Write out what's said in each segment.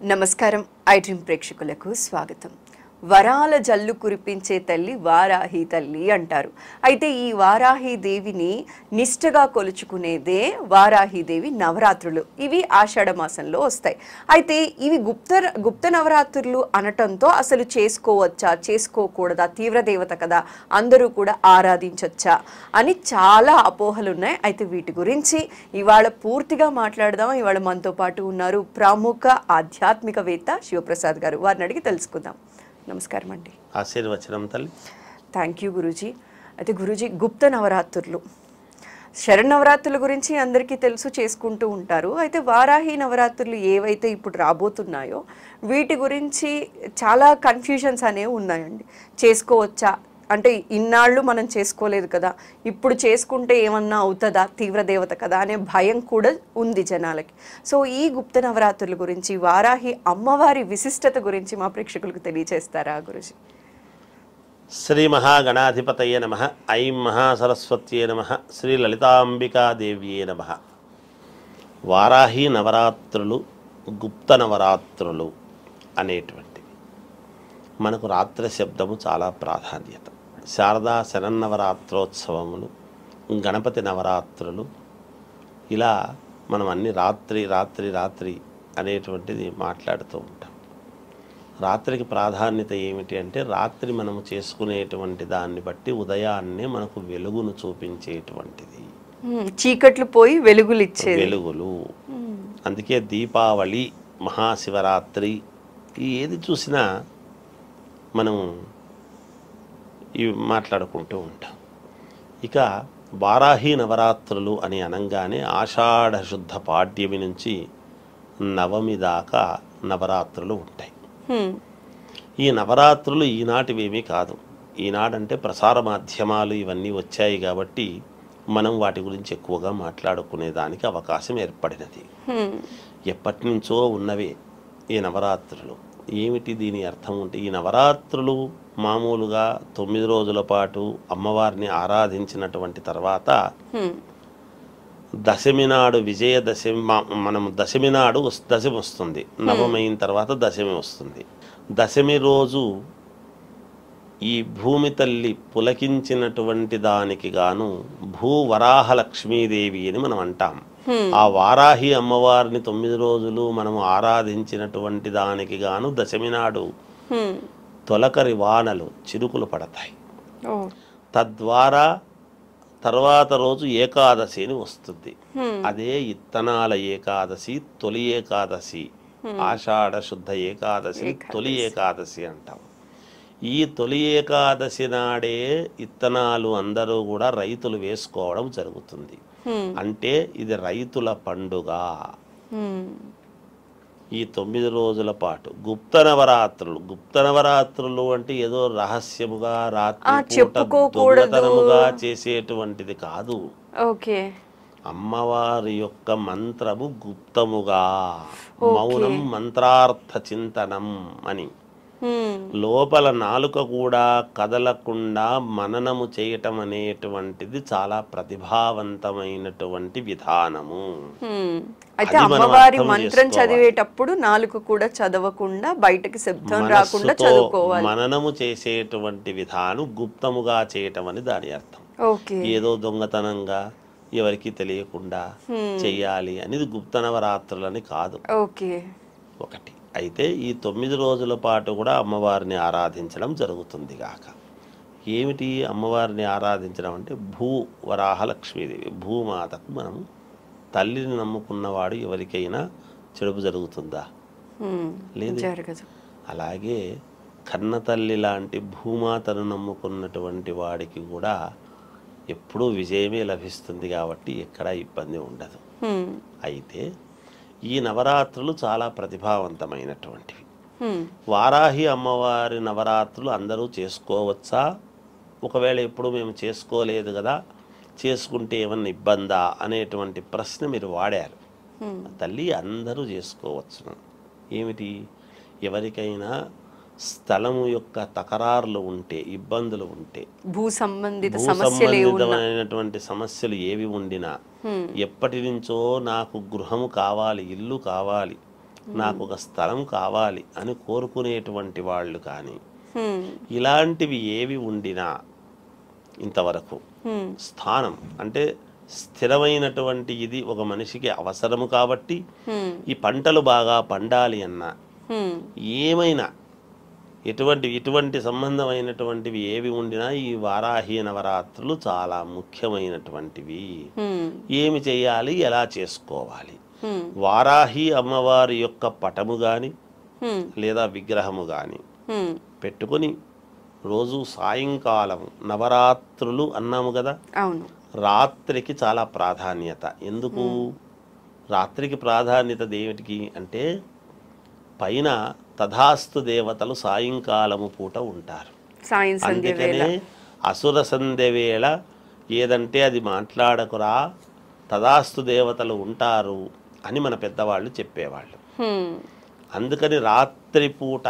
నమస్కారం I dream ప్రేక్షకులకు స్వాగతం. వరాల జల్లు కురిపించే తల్లి వారాహి తల్లి అంటారు. అయితే ఈ వారాహి దేవిని నిష్ఠగా కొలుచుకునేదే వారాహి దేవి నవరాత్రులు. ఇవి ఆషాఢ మాసంలో వస్తాయి. అయితే ఇవి గుప్త నవరాత్రులు అనటంతో అసలు చేసుకోవచ్చా, చేసుకోకూడదా, తీవ్ర దేవత కదా, అందరూ కూడా ఆరాధించొచ్చా అని చాలా అపోహలు ఉన్నాయి. అయితే వీటి గురించి ఇవాళ పూర్తిగా మాట్లాడదాం. ఇవాళ మనతో పాటు ఉన్నారు ప్రముఖ ఆధ్యాత్మికవేత్త శివప్రసాద్ గారు. వారిని అడిగి తెలుసుకుందాం. నమస్కారం అండి. ఆశీర్వచనం తల్లి. Thank you Guruji. అయితే గురూజీ, గుప్త నవరాత్రులు, శరన్నవరాత్రుల గురించి అందరికీ తెలుసు, చేసుకుంటూ ఉంటారు. అయితే వారాహి నవరాత్రులు ఏవైతే ఇప్పుడు రాబోతున్నాయో వీటి గురించి చాలా కన్ఫ్యూజన్స్ అనేవి ఉన్నాయండి. చేసుకోవచ్చా అంటే ఇన్నాళ్ళు మనం చేసుకోలేదు కదా, ఇప్పుడు చేసుకుంటే ఏమన్నా అవుతుందా, తీవ్ర దేవత కదా అనే భయం కూడా ఉంది జనాలకి. సో ఈ గుప్త నవరాత్రుల గురించి, వారాహి అమ్మవారి విశిష్టత గురించి మా ప్రేక్షకులకు తెలియజేస్తారా గురుజీ? శ్రీ మహాగణాధిపతయే నమః. ఐం మహాసరస్వత్యే నమః. శ్రీ లలితాంబికాదేవ్యే నమః. వారాహి నవరాత్రులు, గుప్త నవరాత్రులు అనేటువంటివి మనకు రాత్రి శబ్దము చాలా ప్రాధాన్యత. శారదా శరన్నవరాత్రోత్సవములు, గణపతి నవరాత్రులు, ఇలా మనం అన్ని రాత్రి రాత్రి రాత్రి అనేటువంటిది మాట్లాడుతూ ఉంటాం. రాత్రికి ప్రాధాన్యత ఏమిటి అంటే, రాత్రి మనము చేసుకునేటువంటి దాన్ని బట్టి ఉదయాన్నే మనకు వెలుగును చూపించేటువంటిది. చీకట్లు పోయి వెలుగులు ఇచ్చే వెలుగులు. అందుకే దీపావళి, మహాశివరాత్రి ఏది చూసినా మనము ఇవి మాట్లాడుకుంటూ ఉంటాం. ఇక వారాహి నవరాత్రులు అని అనగానే ఆషాఢ శుద్ధ పాడ్యమి నుంచి నవమి దాకా నవరాత్రులు ఉంటాయి. ఈ నవరాత్రులు ఈనాటివేమీ కాదు. ఈనాడంటే ప్రసార మాధ్యమాలు ఇవన్నీ వచ్చాయి కాబట్టి మనం వాటి గురించి ఎక్కువగా మాట్లాడుకునే దానికి అవకాశం ఏర్పడినది. ఎప్పటి నుంచో ఉన్నవే ఈ నవరాత్రులు. ఏమిటి దీని అర్థం అంటే, ఈ నవరాత్రులు మామూలుగా 9 రోజుల పాటు అమ్మవారిని ఆరాధించినటువంటి తర్వాత దశమి నాడు విజయదశమి, మనం దశమి నాడు దశమి వస్తుంది, నవమైన తర్వాత దశమి వస్తుంది. దశమి రోజు ఈ భూమి తల్లి పులకించినటువంటి దానికి గాను భూవరాహ లక్ష్మీదేవి అని మనం అంటాం. ఆ వారాహి అమ్మవారిని 9 రోజులు మనం ఆరాధించినటువంటి దానికి గాను దశమి నాడు తొలకరి వానలు, చిరుకులు పడతాయి. తద్వారా తర్వాత రోజు ఏకాదశి అని వస్తుంది. అదే ఇత్తనాల ఏకాదశి, తొలి ఏకాదశి. ఆషాఢ శుద్ధ ఏకాదశి తొలి ఏకాదశి అంటాం. ఈ తొలి ఏకాదశి నాడే ఇత్తనాలు అందరూ కూడా రైతులు వేసుకోవడం జరుగుతుంది. అంటే ఇది రైతుల పండుగ. ఈ 9 రోజుల పాటు గుప్త నవరాత్రులు. గుప్త నవరాత్రులు అంటే ఏదో రహస్యముగా రాత్రి దొంగతనముగా చేసేటువంటిది కాదు. అమ్మవారి యొక్క మంత్రము గుప్తముగా, మౌనం మంత్రార్థ చింతనం అని. లోపల నాలుక కూడా కదలకుండా మననము చేయటం అనేటువంటిది చాలా ప్రతిభావంతమైనటువంటి విధానము. అయితే అమ్మవారి మంత్రం చదివేటప్పుడు నాలుక కూడా చదవకుండా, బయటకి శబ్దం రాకుండా చదువుకోవాలి. మననము చేసేటువంటి విధానం గుప్తముగా చేయటం అని దాని అర్థం. ఏదో దొంగతనంగా ఎవరికి తెలియకుండా చెయ్యాలి అనేది గుప్త నవరాత్రులని కాదు. ఒకటి. అయితే ఈ 9 రోజుల పాటు కూడా అమ్మవారిని ఆరాధించడం జరుగుతుంది గాక. ఏమిటి అమ్మవారిని ఆరాధించడం అంటే, భూవరాహ లక్ష్మీదేవి, భూమాతకు మనం తల్లిని నమ్ముకున్నవాడు ఎవరికైనా చెడుపు జరుగుతుందా? లేదు. అలాగే కన్న తల్లి లాంటి భూమాతను నమ్ముకున్నటువంటి వాడికి కూడా ఎప్పుడూ విజయమే లభిస్తుంది కాబట్టి ఎక్కడా ఇబ్బంది ఉండదు. అయితే ఈ నవరాత్రులు చాలా ప్రతిభావంతమైనటువంటివి. వారాహి అమ్మవారి నవరాత్రులు అందరూ చేసుకోవచ్చా? ఒకవేళ ఎప్పుడు మేము చేసుకోలేదు కదా, చేసుకుంటే ఏమన్నా ఇబ్బందా అనేటువంటి ప్రశ్న మీరు వాడారు. తల్లి అందరూ చేసుకోవచ్చును. ఏమిటి, ఎవరికైనా స్థలము యొక్క తకరారులు ఉంటే, ఇబ్బందులు ఉంటే, భూ సంబంధితమైనటువంటి సమస్యలు ఏవి ఉండినా, ఎప్పటి నుంచో నాకు గృహము కావాలి, ఇల్లు కావాలి, నాకు ఒక స్థలం కావాలి అని కోరుకునేటువంటి వాళ్ళు కానీ ఇలాంటివి ఏవి ఉండినా ఇంతవరకు స్థానం అంటే స్థిరమైనటువంటి ఇది ఒక మనిషికి అవసరము కాబట్టి ఈ పంటలు బాగా పండాలి అన్నా ఏమైనా ఇటువంటి సంబంధమైనటువంటివి ఏవి ఉండినా ఈ వారాహి నవరాత్రులు చాలా ముఖ్యమైనటువంటివి. ఏమి చేయాలి, ఎలా చేసుకోవాలి? వారాహి అమ్మవారి యొక్క పటము గాని లేదా విగ్రహము గాని పెట్టుకొని రోజు సాయంకాలం నవరాత్రులు అన్నాము కదా, రాత్రికి చాలా ప్రాధాన్యత. ఎందుకు రాత్రికి ప్రాధాన్యత దేవిటికి అంటే పైన తథాస్తు దేవతలు సాయంకాలము పూట ఉంటారు. అందుకనే అసుర సంధ్య వేళ ఏదంటే అది మాట్లాడకురా, తథాస్తు దేవతలు ఉంటారు అని మన పెద్దవాళ్ళు చెప్పేవాళ్ళు. అందుకని రాత్రి పూట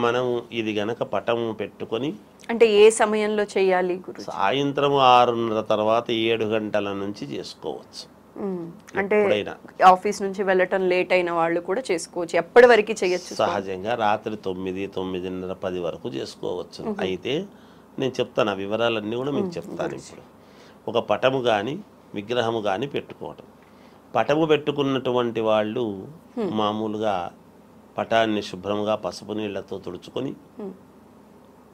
మనం ఇది గనక పటం పెట్టుకొని అంటే ఏ సమయంలో చేయాలి? సాయంత్రం 6:30 తర్వాత 7 గంటల నుంచి చేసుకోవచ్చు. అంటే ఆఫీస్ నుంచి వెళ్ళటం లేట్ అయిన వాళ్ళు కూడా చేసుకోవచ్చు, ఎప్పటి వరకు చేయొచ్చు? సహజంగా రాత్రి 9, 9:30, 10 వరకు చేసుకోవచ్చు. అయితే నేను చెప్తాను, ఆ వివరాలన్నీ కూడా మీకు చెప్తాను. ఇప్పుడు ఒక పటము కానీ విగ్రహము కానీ పెట్టుకోవటం. పటము పెట్టుకున్నటువంటి వాళ్ళు మామూలుగా పటాన్ని శుభ్రంగా పసుపు నీళ్లతో తుడుచుకొని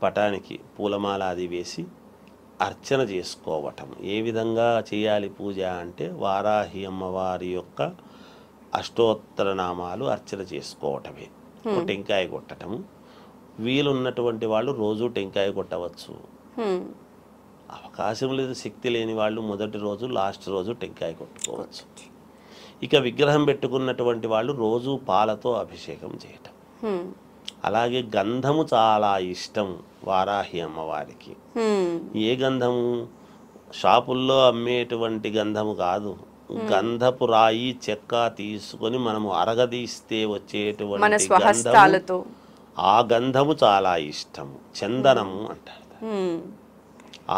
పటానికి పూలమాల అది వేసి అర్చన చేసుకోవటం. ఏ విధంగా చేయాలి పూజ అంటే వారాహి అమ్మవారి యొక్క అష్టోత్తర నామాలు అర్చన చేసుకోవటమే. టెంకాయ కొట్టటము. వీలున్నటువంటి వాళ్ళు రోజు టెంకాయ కొట్టవచ్చు. అవకాశం లేదు, శక్తి లేని వాళ్ళు మొదటి రోజు లాస్ట్ రోజు టెంకాయ కొట్టుకోవచ్చు. ఇక విగ్రహం పెట్టుకున్నటువంటి వాళ్ళు రోజు పాలతో అభిషేకం చేయటం. అలాగే గంధము చాలా ఇష్టం వారాహి అమ్మవారికి. ఏ గంధము? షాపుల్లో అమ్మేటువంటి గంధము కాదు, గంధపు రాయి చెక్క తీసుకొని మనము అరగదీస్తే వచ్చేటువంటి గంధము, ఆ గంధము చాలా ఇష్టము. చందనము అంటారు.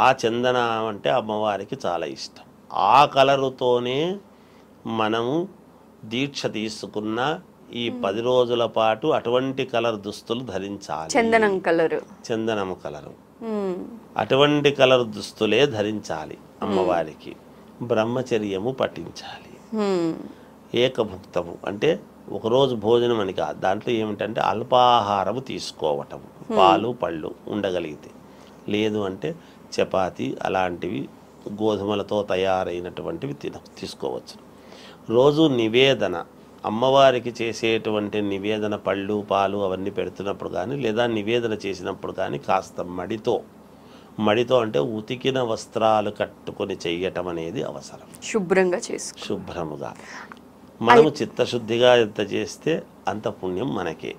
ఆ చందనం అంటే అమ్మవారికి చాలా ఇష్టం. ఆ కలరుతోనే మనము దీక్ష తీసుకున్న ఈ 10 రోజుల పాటు అటువంటి కలర్ దుస్తులు ధరించాలి. చందనము కలరు అటువంటి కలర్ దుస్తులే ధరించాలి అమ్మవారికి. బ్రహ్మచర్యము పఠించాలి. ఏకభుక్తము అంటే ఒకరోజు భోజనం అని కాదు, దాంట్లో ఏమిటంటే అల్పాహారము తీసుకోవటం. పాలు పళ్ళు ఉండగలిగితే, లేదు అంటే చపాతి అలాంటివి గోధుమలతో తయారైనటువంటివి తీసుకోవచ్చు. రోజు నివేదన, అమ్మవారికి చేసేటువంటి నివేదన పళ్ళు పాలు అవన్నీ పెడుతున్నప్పుడు కానీ లేదా నివేదన చేసినప్పుడు కానీ కాస్త మడితో అంటే ఉతికిన వస్త్రాలు కట్టుకొని చెయ్యటం అనేది అవసరం. శుభ్రముగా మనము చిత్తశుద్ధిగా ఎంత చేస్తే అంత పుణ్యం మనకే.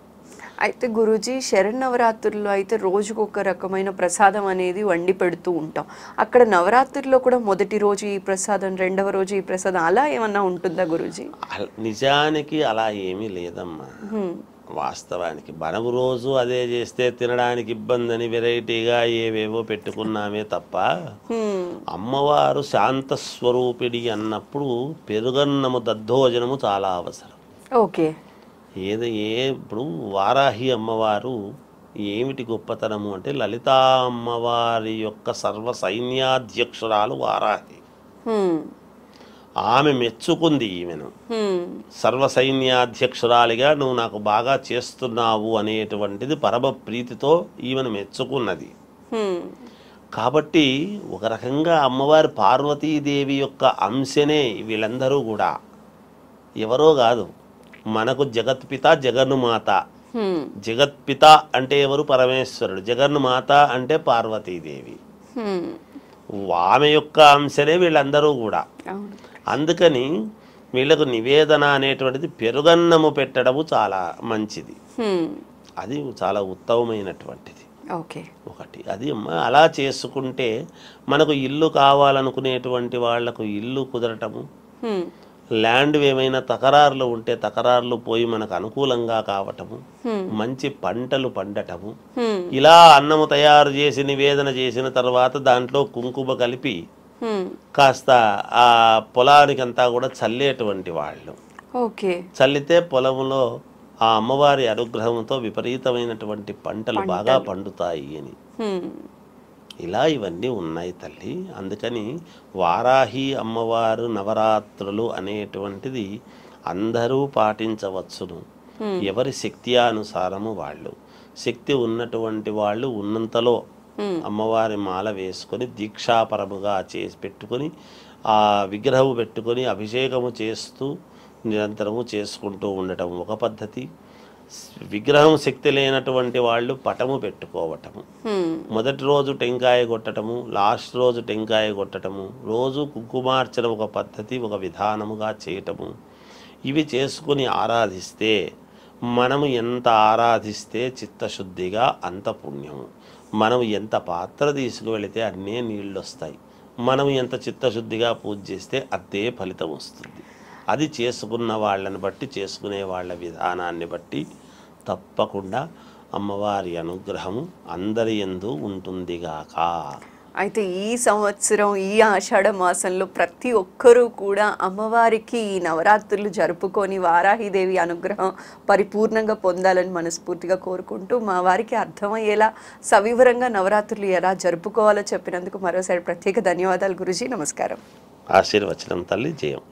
అయితే గురూజీ, శరన్నవరాత్రుల్లో అయితే రోజుకు ఒక రకమైన ప్రసాదం అనేది వండి పెడుతూ ఉంటాం. అక్కడ నవరాత్రుల్లో కూడా మొదటి రోజు ఈ ప్రసాదం, రెండవ రోజు ఈ ప్రసాదం, అలా ఏమన్నా ఉంటుందా గురూజీ? నిజానికి అలా ఏమీ లేదమ్మా. వాస్తవానికి మనము రోజు అదే చేస్తే తినడానికి ఇబ్బంది అని వెరైటీగా ఏవేవో పెట్టుకున్నామే తప్ప, అమ్మవారు శాంత స్వరూపిణి అన్నప్పుడు పెరుగన్నము దద్దోజనము చాలా అవసరం. ఓకే. ఇప్పుడు వారాహి అమ్మవారు ఏమిటి గొప్పతనము అంటే లలితా అమ్మవారి యొక్క సర్వ సైన్యాధ్యక్షురాలు వారాహి. ఆమె మెచ్చుకుంది ఈమెను. సర్వ సైన్యాధ్యక్షురాలిగా నువ్వు నాకు బాగా చేస్తున్నావు అనేటువంటిది పరమ ప్రీతితో ఈమెను మెచ్చుకున్నది. కాబట్టి ఒక రకంగా అమ్మవారి పార్వతీదేవి యొక్క అంశనే వీళ్ళందరూ కూడా. ఎవరో కాదు, మనకు జగత్పిత జగన్మాత. జగత్పిత అంటే ఎవరు? పరమేశ్వరుడు. జగన్మాత అంటే పార్వతీదేవి. ఆమె యొక్క అంశనే వీళ్ళందరూ కూడా. అందుకని వీళ్ళకు నివేదన అనేటువంటిది పెరుగన్నము పెట్టడము చాలా మంచిది. అది చాలా ఉత్తమమైనటువంటిది. ఒకటి అది అలా చేసుకుంటే మనకు ఇల్లు కావాలనుకునేటువంటి వాళ్లకు ఇల్లు కుదరటము, ల్యాండ్ ఏమైనా తకరారులు ఉంటే తకరారులు పోయి మనకు అనుకూలంగా కావటము, మంచి పంటలు పండటము. ఇలా అన్నము తయారు చేసి నివేదన చేసిన తర్వాత దాంట్లో కుంకుమ కలిపి కాస్త ఆ పొలానికంతా కూడా చల్లేటువంటి వాళ్ళు. ఓకే. చల్లితే పొలంలో ఆ అమ్మవారి అనుగ్రహంతో విపరీతమైనటువంటి పంటలు బాగా పండుతాయి అని. ఇలా ఇవన్నీ ఉన్నాయి తల్లి. అందుకని వారాహి అమ్మవారు నవరాత్రులు అనేటువంటిది అందరూ పాటించవచ్చును. ఎవరి శక్తి అనుసారము వాళ్ళు, శక్తి ఉన్నటువంటి వాళ్ళు ఉన్నంతలో అమ్మవారి మాల వేసుకొని దీక్షాపరముగా చేసి పెట్టుకొని ఆ విగ్రహం పెట్టుకొని అభిషేకము చేస్తూ నిరంతరము చేసుకుంటూ ఉండటం ఒక పద్ధతి. విగ్రహం శక్తి లేనటువంటి వాళ్ళు పటము పెట్టుకోవటము, మొదటి రోజు టెంకాయ కొట్టటము, లాస్ట్ రోజు టెంకాయ కొట్టటము, రోజు కుంకుమార్చన ఒక పద్ధతి, ఒక విధానముగా చేయటము. ఇవి చేసుకుని ఆరాధిస్తే, మనము ఎంత ఆరాధిస్తే చిత్తశుద్ధిగా అంత పుణ్యము. మనం ఎంత పాత్ర తీసుకువెళితే అన్నే నీళ్ళు వస్తాయి. మనం ఎంత చిత్తశుద్ధిగా పూజ చేస్తే అదే ఫలితం వస్తుంది. అది చేసుకున్న వాళ్ళని బట్టి, చేసుకునే వాళ్ళ విధానాన్ని బట్టి తప్పకుండా అమ్మవారి అనుగ్రహము అందరి యందు ఉంటుందిగాక. అయితే ఈ సంవత్సరం ఈ ఆషాఢ మాసంలో ప్రతి ఒక్కరూ కూడా అమ్మవారికి ఈ నవరాత్రులు జరుపుకొని వారాహిదేవి అనుగ్రహం పరిపూర్ణంగా పొందాలని మనస్ఫూర్తిగా కోరుకుంటూ, మా వారికి అర్థమయ్యేలా సవివరంగా నవరాత్రులు ఎలా జరుపుకోవాలో చెప్పినందుకు మరోసారి ప్రత్యేక ధన్యవాదాలు గురూజీ. నమస్కారం. ఆశీర్వచనం తల్లి. జయం.